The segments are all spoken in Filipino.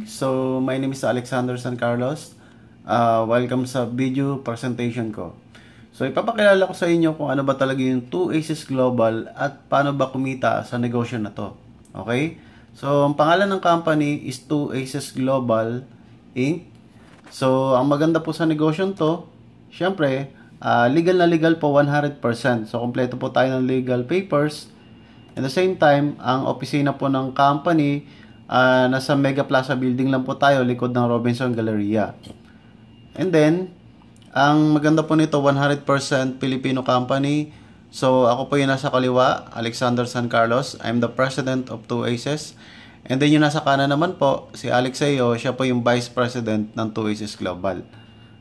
So, my name is Alexander San Carlos. Welcome sa video presentation ko. So, ipapakilala ko sa inyo kung ano ba talaga yung 2Aces Global at paano ba kumita sa negosyo na to. Okay? So, ang pangalan ng company is 2Aces Global Inc. So, ang maganda po sa negosyo to, syempre, legal na legal po 100%. So, kompleto po tayo ng legal papers. At the same time, ang opisina po ng company, nasa Mega Plaza Building lang po tayo, likod ng Robinson Galleria. And then, ang maganda po nito, 100% Filipino company. So, ako po yung nasa kaliwa, Alexander San Carlos. I'm the president of 2Aces. And then, yung nasa kanan naman po, si Alexeo, siya po yung vice president ng 2Aces Global.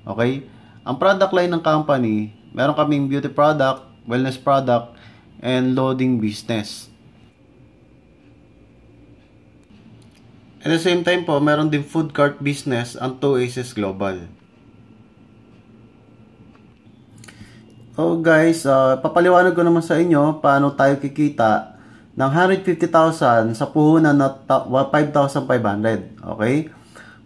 Okay? Ang product line ng company, meron kaming beauty product, wellness product, and loading business. At the same time po, meron din food cart business ang 2Aces Global. Oh guys, papaliwanag ko naman sa inyo paano tayo kikita ng 150,000 sa puhunan na 5,500. Okay?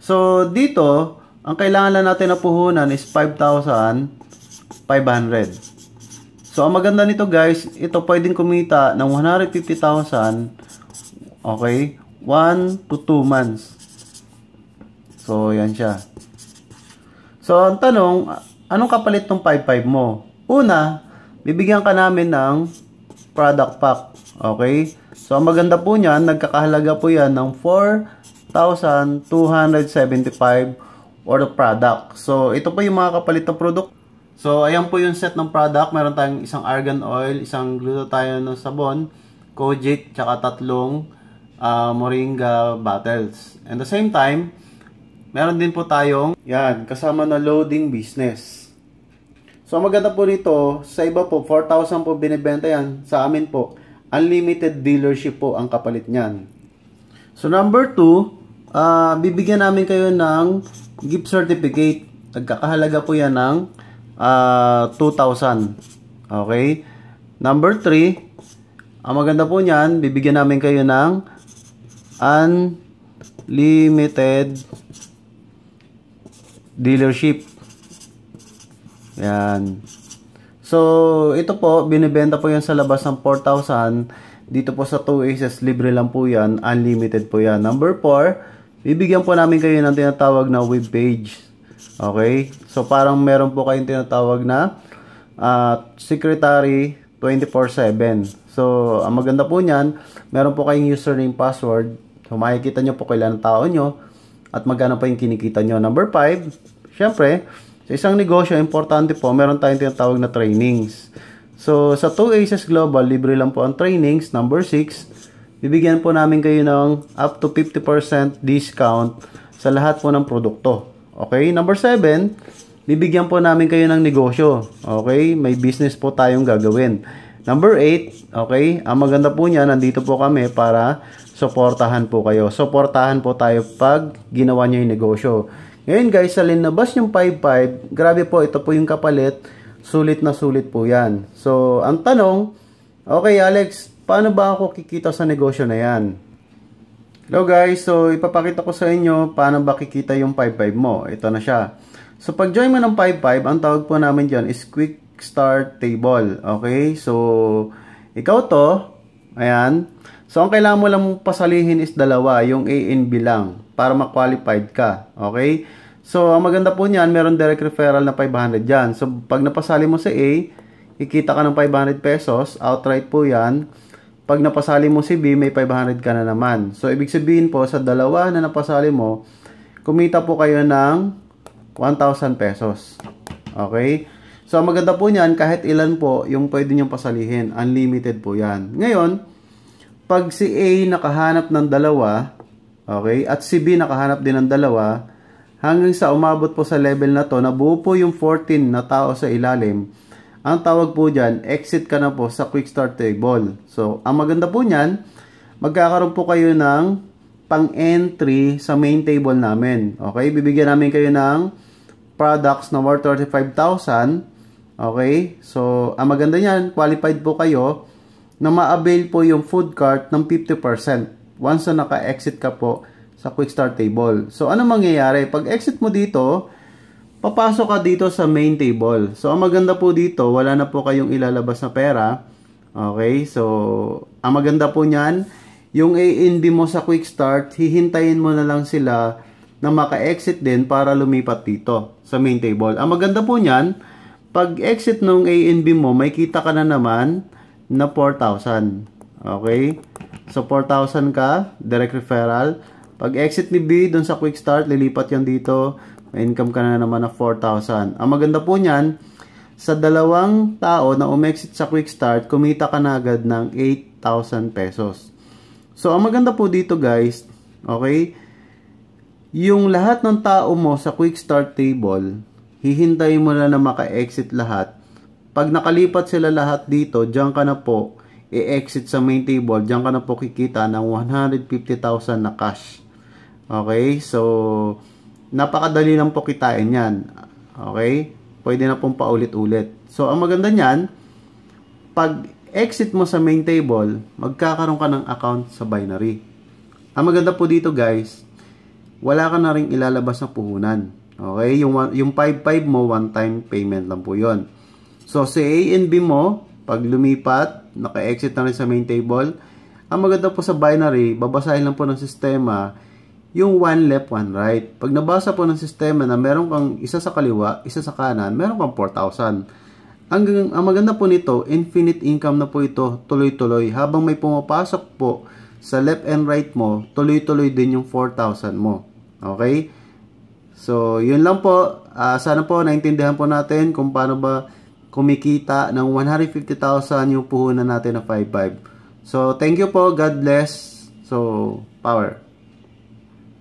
So, dito, ang kailangan lang natin na puhunan is 5,500. So, ang maganda nito guys, ito pwedeng kumita ng 150,000, okay, 1 to 2 months. So, yan siya. So, ang tanong, anong kapalit ng 5,500 mo? Una, bibigyan ka namin ng product pack. Okay? So, ang maganda po niyan, nagkakahalaga po yan ng 4,275 for the product. So, ito po yung mga kapalit ng product. So, ayan po yung set ng product. Meron tayong isang argan oil, isang glutathione ng sabon, Kojic, tsaka tatlong moringa bottles. And the same time, meron din po tayong yan, kasama na loading business. So, maganda po nito, sa iba po, 4,000 po binibenta yan. Sa amin po, unlimited dealership po ang kapalit niyan. So, number 2, bibigyan namin kayo ng gift certificate. Nagkakahalaga po yan ng 2,000. Okay? Number 3, ang maganda po niyan, bibigyan namin kayo ng unlimited dealership. Yan. So, ito po, binibenta po yan sa labas ng 4,000. Dito po sa 2Aces, libre lang po yan. Unlimited po yan. Number 4, bibigyan po namin kayo ng tinatawag na web page. Okay? So, parang meron po kayong tinatawag na secretary 24/7. So, ang maganda po niyan, meron po kayong username, password. So, makikita nyo po kailan ang tao nyo at magkano pa yung kinikita nyo. Number 5, syempre, sa isang negosyo, importante po, meron tayong tinatawag na trainings. So, sa 2Aces Global, libre lang po ang trainings. Number 6, bibigyan po namin kayo ng up to 50% discount sa lahat po ng produkto. Okay? Number 7, bibigyan po namin kayo ng negosyo. Okay? May business po tayong gagawin. Number 8, okay? Ang maganda po niya, nandito po kami para suportahan po kayo. Suportahan po tayo pag ginawa niyo yung negosyo. Ngayon guys, sa linabas yung 5,500, grabe po, ito po yung kapalit. Sulit na sulit po yan. So, ang tanong, okay Alex, paano ba ako kikita sa negosyo na yan? Hello guys, so ipapakita ko sa inyo paano ba kikita yung 5,500 mo. Ito na siya. So, pag join mo ng 5,500, ang tawag po namin dyan is quick start table. Okay? So, ikaw to. Ayan. So, ang kailangan mo lang pasalihin is dalawa. Yung A and B lang. Para ma-qualified ka. Okay? So, ang maganda po niyan, meron direct referral na 500 dyan. So, pag napasali mo sa A, kikita ka ng 500 pesos. Outright po yan. Pag napasali mo si B, may 500 ka na naman. So, ibig sabihin po, sa dalawa na napasali mo, kumita po kayo ng 1,000 pesos. Okay? So, ang maganda po niyan, kahit ilan po yung pwede niyong pasalihin. Unlimited po yan. Ngayon, pag si A nakahanap ng dalawa, okay, at si B nakahanap din ng dalawa, hanggang sa umabot po sa level na to, nabuo po yung 14 na tao sa ilalim, ang tawag po dyan, exit ka na po sa quick start table. So, ang maganda po niyan, magkakaroon po kayo ng pang-entry sa main table namin. Okay, bibigyan namin kayo ng products na worth 35,000. Okay? So, ang maganda niyan, qualified po kayo na ma-avail po yung food cart ng 50% once na naka-exit ka po sa quick start table. So, ano mangyayari? Pag exit mo dito, papasok ka dito sa main table. So, ang maganda po dito, wala na po kayong ilalabas na pera. Okay? So, ang maganda po niyan, yung A and B mo sa quick start, hihintayin mo na lang sila na maka-exit din para lumipat dito sa main table. Ang maganda po niyan, pag exit nung A and B mo, may kita ka na naman na 4,000. Okay? So, 4,000 ka, direct referral. Pag exit ni B dun sa quick start, lilipat yan dito. May income ka na naman na 4,000. Ang maganda po niyan, sa dalawang tao na umexit sa quick start, kumita ka na agad ng 8,000 pesos. So, ang maganda po dito guys, okay, yung lahat ng tao mo sa quick start table, hihintayin mo na maka-exit lahat. Pag nakalipat sila lahat dito, diyan ka na po i-exit sa main table, diyan ka na po kikita ng 150,000 na cash. Okay? So, napakadali lang po kitain yan. Okay? Pwede na pong paulit-ulit. So, ang maganda niyan, pag exit mo sa main table, magkakaroon ka ng account sa binary. Ang maganda po dito guys, wala ka na rin ilalabas na puhunan. Okay? Yung 5-5 mo, one-time payment lang po yon. So, sa A and B mo, pag lumipat, naka-exit na rin sa main table, ang maganda po sa binary, babasahin lang po ng sistema yung one left, one right. Pag nabasa po ng sistema na meron kang isa sa kaliwa, isa sa kanan, meron kang 4,000. Ang maganda po nito, infinite income na po ito, tuloy-tuloy. Habang may pumapasok po sa left and right mo, tuloy-tuloy din yung 4,000 mo. Okay? So, yun lang po. Sana po naintindihan po natin kung paano ba kumikita ng 150,000 yung puhunan natin na 5-5. So, thank you po. God bless. So, power.